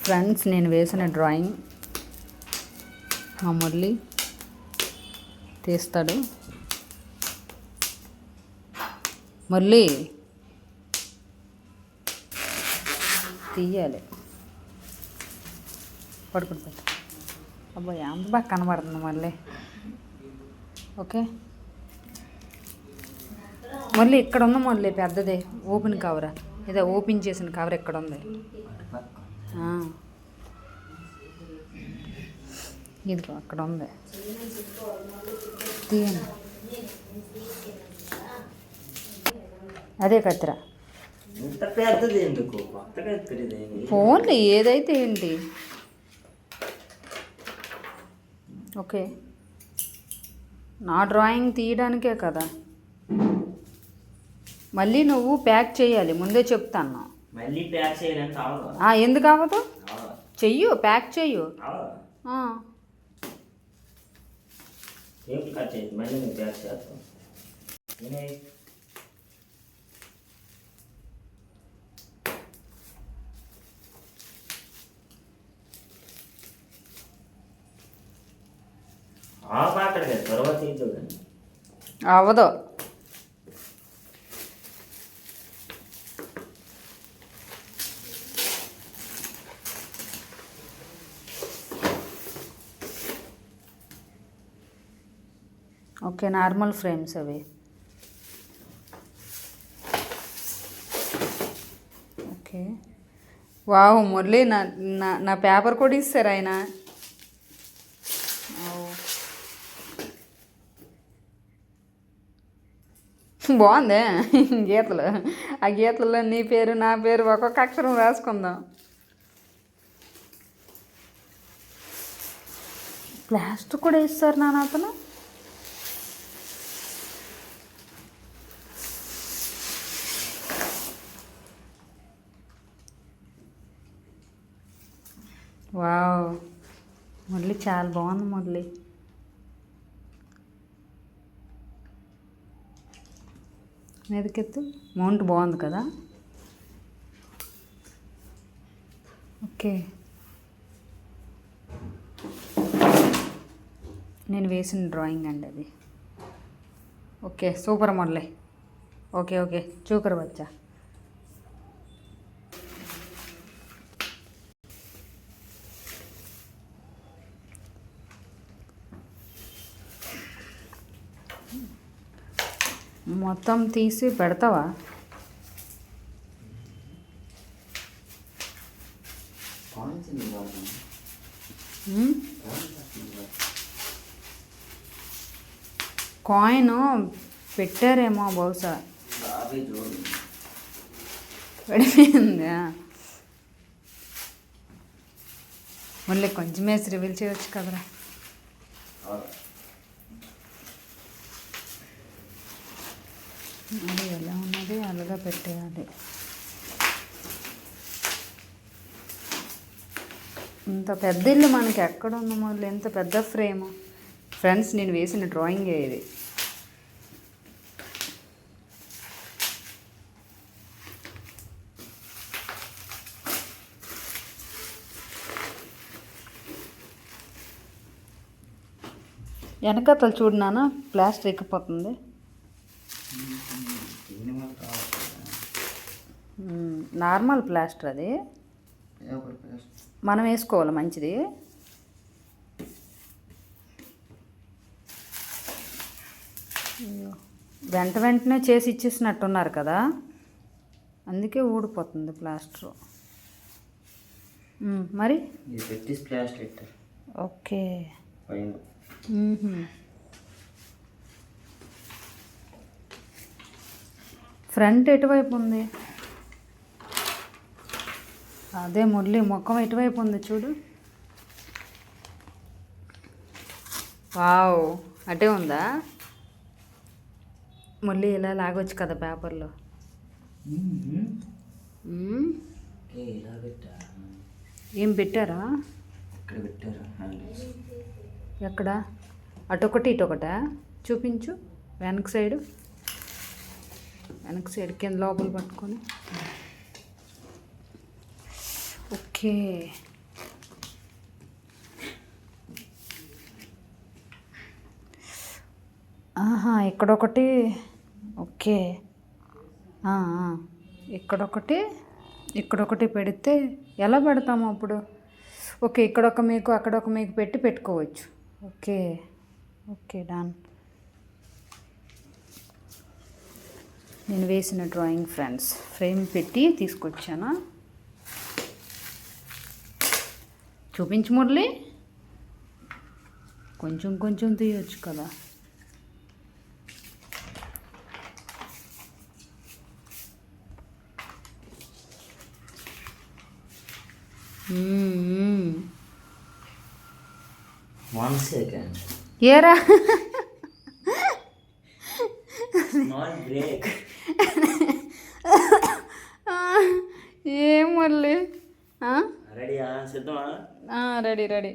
Friends, నేను వేసిన drawing మా మురళి తీస్తాడు. మురళి తీయాలి. పడుకుంటా. అబ్బాయి ఎంత బాగా కనబడుతుంది మళ్ళీ. ఓకే, మళ్ళీ ఇక్కడ ఉంది మళ్ళీ పెద్దదే ఓపెన్ కవర్. ఇదే ఓపెన్ చేసిన కవర్ ఇక్కడ ఉంది. ఇదిగో అక్కడ ఉంది. తీయండి. అదే కత్తిర. ఫోన్లు ఏదైతే ఏంటి. ఓకే, నా డ్రాయింగ్ తీయడానికే కదా. మళ్ళీ నువ్వు ప్యాక్ చేయాలి, ముందే చెప్తాను. మళ్ళీ ప్యాక్ చేయాలని కావాలి. ఎందుకు అవ్వదు? చెయ్యు, ప్యాక్ చెయ్యు. టేపులు కట్ చేసి మళ్ళీ నేను ప్యాక్ చేస్తాను. మాట్లాడదు తర్వాత చూడండి. అవ్వదు. ఓకే, నార్మల్ ఫ్రేమ్స్ అవి. ఓకే, వావ్ మురళి, నా నా నా పేపర్ కూడా ఇస్తారు ఆయన. బాగుందే గీతలు. ఆ గీతల్లో నీ పేరు నా పేరు ఒక్కొక్క అక్షరం రాసుకుందాం. ప్లాస్టర్ కూడా ఇస్తారు నాన్న అతను. వావ్ మురళి, చాలా బాగుంది మురళి. మీదకెత్తు. మౌంట్ బాగుంది కదా. ఓకే, నేను వేసిన డ్రాయింగ్ అండి అది. Okay, super Murali. Okay okay, చూకర్ బచ్చా. మొత్తం తీసి పెడతావా? కాయిన్ పెట్టారేమో బహుశా. పడిపోయిందా? మళ్ళీ కొంచెం వేసి రివీల్ చేయవచ్చు కదరా. అది ఎలా ఉన్నది అలాగా పెట్టేయాలి. ఇంత పెద్ద ఇల్లు మనకి ఎక్కడ ఉంది మళ్ళీ? ఎంత పెద్ద ఫ్రేమ్. ఫ్రెండ్స్, నేను వేసిన డ్రాయింగే ఇది. వెనకతలు చూడు నాన్న, ప్లాస్టర్ ఎక్కిపోతుంది. నార్మల్ ప్లాస్టర్ అది, మనం వేసుకోవాలి మంచిది. వెంటనే చేసి ఇచ్చేసినట్టున్నారు కదా, అందుకే ఊడిపోతుంది ప్లాస్టర్. మరి ఓకే. ఫ్రంట్ ఎటువైపు ఉంది? అదే మురళి, ముఖం ఎటువైపు ఉంది చూడు. వావ్, అటే ఉందా? మురళి ఇలా లాగొచ్చు కదా పేపర్లో. ఏం పెట్టారా? ఎక్కడ? అటొకటి ఇటొకటా? చూపించు. వెనక సైడ్ కింద లోపల పట్టుకొని. ఓకే, ఇక్కడొకటి. ఓకే. ఆ, ఆ. ఇక్కడొకటి పెడితే ఎలా పెడతాము అప్పుడు? ఓకే, ఇక్కడొక మేకు అక్కడొక మేకు పెట్టి పెట్టుకోవచ్చు. ఓకే. Okay, done. నేను వేసిన డ్రాయింగ్ ఫ్రెండ్స్ ఫ్రేమ్ పెట్టి తీసుకొచ్చానా? చూపించు మురళి. కొంచెం కొంచెం తీయొచ్చు కదా. One second. ఏరా స్మాల్ బ్రేక్. ఏం మురళి? రెడీయా? సిద్ధమా? Ready ready.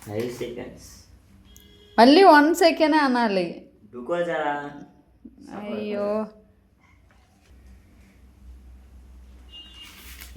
Five seconds. మళ్ళీ 1 సెకండ్ అనాలి. రుకోజరా. అయ్యో,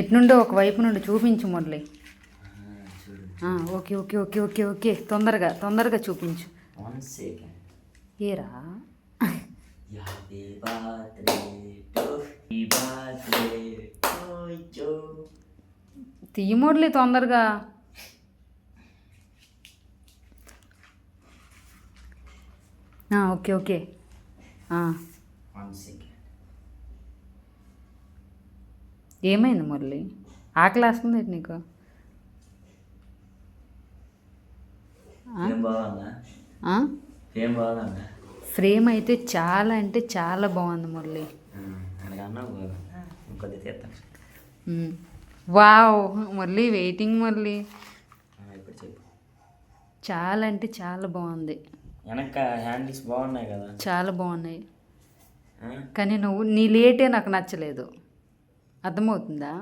ఎట్నుండో ఒకవైపు నుండి చూపించు Murali. Okay okay okay okay okay, తొందరగా తొందరగా చూపించు. 1 సెకండ్. ఏరా హ్యాపీ బర్త్డే టు యు. తీయి మురళి తొందరగా. Okay okay. 1 సెకండ్. ఏమైంది మురళి? ఆకలి వేస్తుంది నీకు? ఏం బాగుందా? ఏం బాగుందా? ఫ్రేమ్ అయితే చాలా అంటే చాలా బాగుంది మురళి. అన్నా ఇంకొద్ది తీస్తాను. Wow Murali, waiting Murali. ఇప్పుడు చెప్పు. చాలా అంటే చాలా బాగుంది. వెనక హ్యాండిల్స్ బాగున్నాయి కదా? చాలా బాగున్నాయి. కానీ నీ లేటే నాకు నచ్చలేదు. అర్థమవుతుందా?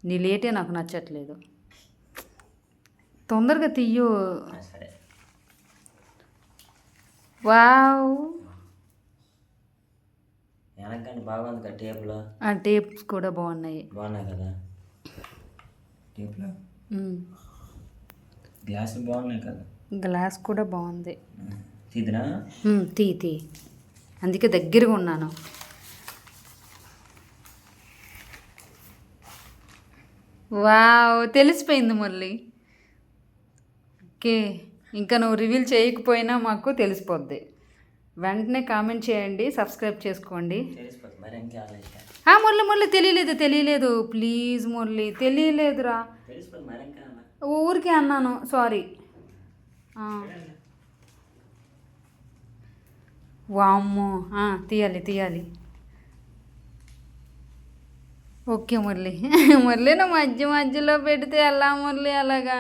నీ లేటే నాకు నచ్చట్లేదు. తొందరగా తీయు. సరే. వావ్, వెనకండి బాగుంది కదా టేపులో? టేప్స్ కూడా బాగున్నాయి. బాగున్నాయి కదా టేప్లో? గ్లాసులు బాగున్నాయి కదా? గ్లాస్ కూడా బాగుంది. తీదినా? తీ. అందుకే దగ్గరగా ఉన్నాను. వావ్, తెలిసిపోయింది మురళి. ఓకే, ఇంకా నువ్వు రివీల్ చేయకపోయినా మాకు తెలిసిపోద్ది. వెంటనే కామెంట్ చేయండి, సబ్స్క్రైబ్ చేసుకోండి. తెలిసిపోతుంది మరి ఇంకా. మురళి తెలియలేదు ప్లీజ్ మురళి, తెలియలేదురా. తెలిసిపోతుంది మరి ఇంకా. ఊరికే అన్నాను, సారీ. వామ్మో, తీయాలి. ఓకే మురళి. నువ్వు మధ్యలో పెడితే ఎలా మురళి? అలాగా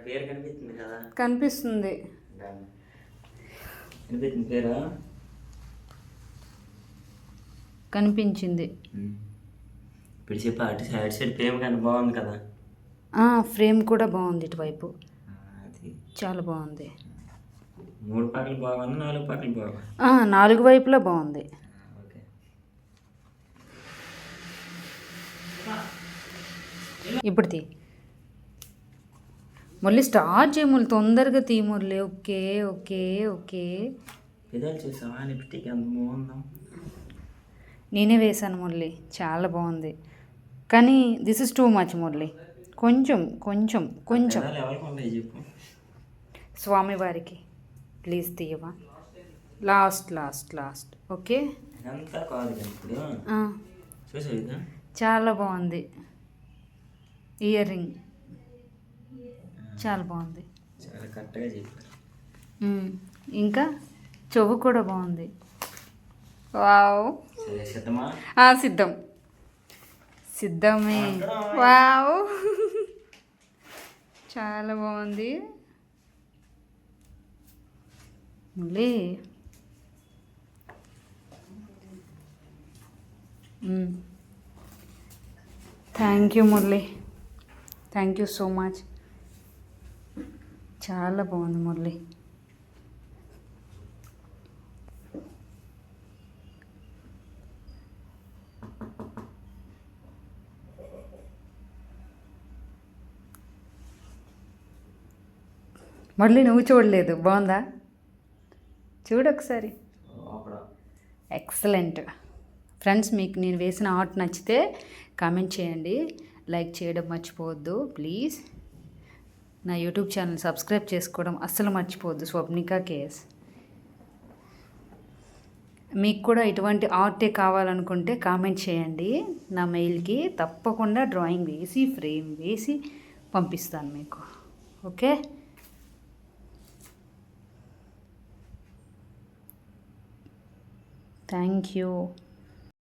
పేరు కనిపిస్తుంది కదా? కనిపిస్తుంది. పేరు కనిపించింది. ఇప్పుడు చెప్పు. అటు సైడ్ ఫ్రేమ్ కానీ బాగుంది కదా? ఫ్రేమ్ కూడా బాగుంది. ఇటువైపు అది చాలా బాగుంది. 3 పక్కలు బాగుంది, 4 పక్కలు బాగుంది. 4 వైపులా బాగుంది. ఓకే. ఇప్పుడు తీ మళ్ళీ స్టార్ట్ చేయ మురళి, తొందరగా తీ మురళి. Okay okay okay. పెదాలు చూసావా? లిప్స్టిక్ ఎంత బాగుందో. నేనే వేశాను మురళి, చాలా బాగుంది. కానీ this is too much Murali. కొంచెం ఎవరికి ఉంటాయి చెప్పు. స్వామివారికి ప్లీజ్ తీయవా? లాస్ట్. ఓకే. అంతా కాదు కదా ఇప్పుడు. చూసావు? చాలా బాగుంది. ఇయర్ రింగ్ చాలా బాగుంది. చాలా కరెక్ట్గా చెప్పారు. ఇంకా చెవు కూడా బాగుంది. వావ్. సిద్ధమా? సిద్ధమే. వావ్, చాలా బాగుంది. మళ్ళీ thank you Murali, thank you so much. చాలా బాగుంది మురళి. మళ్ళీ నువ్వు చూడలేదు, బాగుందా? చూడు ఒకసారి. అప్పుడు ఎక్సలెంట్. ఫ్రెండ్స్, మీకు నేను వేసిన ఆర్ట్ నచ్చితే కామెంట్ చేయండి, లైక్ చేయడం మర్చిపోవద్దు ప్లీజ్. నా యూట్యూబ్ ఛానల్ సబ్స్క్రైబ్ చేసుకోవడం అస్సలు మర్చిపోవద్దు. స్వప్నిక కేఎస్. మీకు కూడా ఇటువంటి ఆర్టే కావాలనుకుంటే కామెంట్ చేయండి నా మెయిల్కి. తప్పకుండా డ్రాయింగ్ వేసి ఫ్రేమ్ వేసి పంపిస్తాను మీకు. Okay, thank you.